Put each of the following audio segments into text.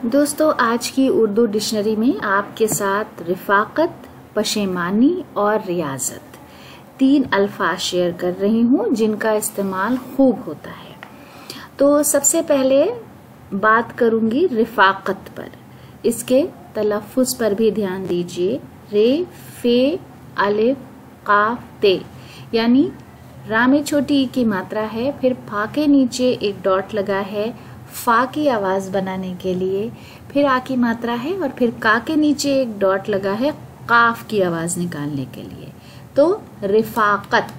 दोस्तों, आज की उर्दू डिक्शनरी में आपके साथ रिफाकत, पशेमानी और रियाजत 3 अल्फाज शेयर कर रही हूँ जिनका इस्तेमाल खूब होता है। तो सबसे पहले बात करूंगी रिफाकत पर। इसके तलफ़ुज़ पर भी ध्यान दीजिए। रे, फे, अलिफ, काफ, ते, यानी रा में छोटी ई की मात्रा है, फिर फा के नीचे एक डॉट लगा है फा की आवाज बनाने के लिए, फिर आ की मात्रा है और फिर का के नीचे एक डॉट लगा है काफ की आवाज निकालने के लिए। तो रिफाकत,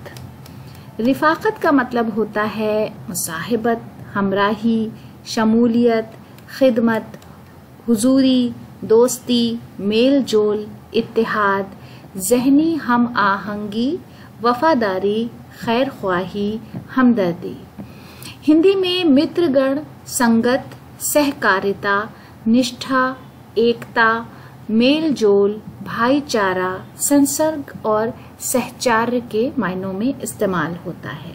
रिफाकत का मतलब होता है मुसाहिबत, हमराही, शमूलियत, खिदमत, हुजूरी, दोस्ती, मेल जोल, इत्तेहाद, ज़हनी हम आहंगी, वफादारी, खैर ख्वाही, हमदर्दी। हिंदी में मित्रगण, संगत, सहकारिता, निष्ठा, एकता, मेल जोल, भाईचारा, संसर्ग और सहचार्य के मायनों में इस्तेमाल होता है।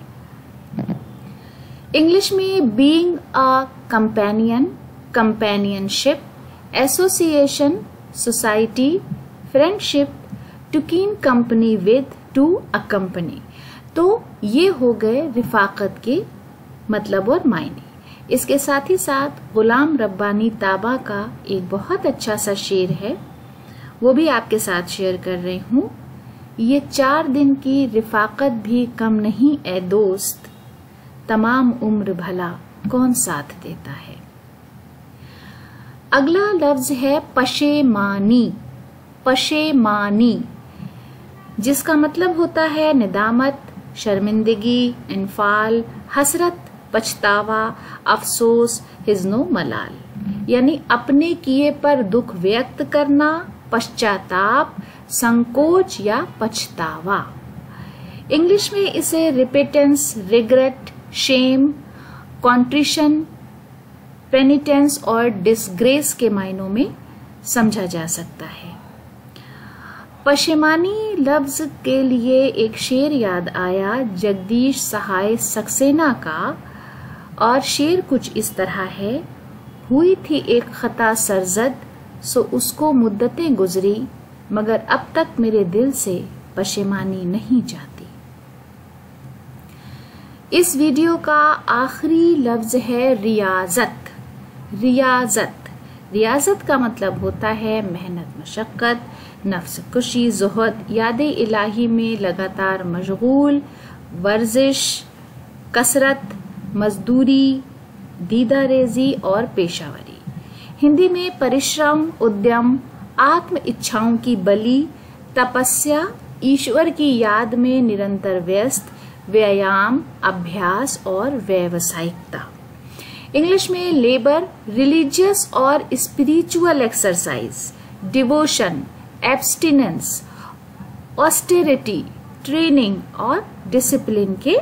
इंग्लिश में being a companion, companionship, association, society, friendship, to keep company with, to accompany. तो ये हो गए रिफाकत के मतलब और मायने। इसके साथ ही साथ गुलाम रब्बानी ताबा का एक बहुत अच्छा सा शेर है, वो भी आपके साथ शेयर कर रही हूँ। ये 4 दिन की रिफाकत भी कम नहीं ए दोस्त, तमाम उम्र भला कौन साथ देता है। अगला लफ्ज है पशेमानी, पशेमानी, जिसका मतलब होता है निदामत, शर्मिंदगी, इन्फाल, हसरत, पछतावा, अफसोस, हिज़्नो मलाल, यानी अपने किए पर दुख व्यक्त करना, पश्चाताप, संकोच या पछतावा। इंग्लिश में इसे रिपेटेंस, रिग्रेट, शेम, कॉन्ट्रिशन, पेनिटेंस और डिसग्रेस के मायनों में समझा जा सकता है। पशेमानी लफ्ज के लिए एक शेर याद आया जगदीश सहाय सक्सेना का, और शेर कुछ इस तरह है। हुई थी एक खता सरजद, सो उसको मुद्दतें गुजरी, मगर अब तक मेरे दिल से पशेमानी नहीं जाती। इस वीडियो का आखिरी लफ्ज है रियाजत। रियाजत, रियाजत का मतलब होता है मेहनत, मशक्कत, नफ्स कुशी, ज़ुहद, याद इलाही में लगातार मशगूल, वर्जिश, कसरत, मजदूरी, दीदारेजी और पेशावरी। हिंदी में परिश्रम, उद्यम, आत्म इच्छाओं की बलि, तपस्या, ईश्वर की याद में निरंतर व्यस्त, व्यायाम, अभ्यास और व्यावसायिकता। इंग्लिश में लेबर, रिलीजियस और spiritual exercise, devotion, abstinence, austerity, training और डिसिप्लिन के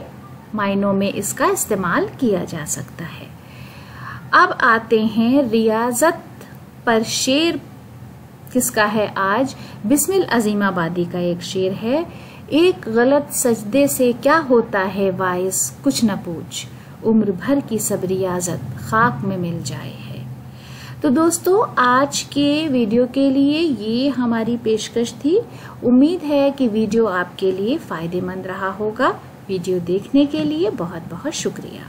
मायनों में इसका इस्तेमाल किया जा सकता है। अब आते हैं रियाजत पर। शेर किसका है आज? बिस्मिल अजीमाबादी का एक शेर है। एक गलत सजदे से क्या होता है वाइस, कुछ न पूछ, उम्र भर की सब रियाजत खाक में मिल जाए है। तो दोस्तों, आज के वीडियो के लिए ये हमारी पेशकश थी। उम्मीद है कि वीडियो आपके लिए फायदेमंद रहा होगा। वीडियो देखने के लिए बहुत बहुत शुक्रिया।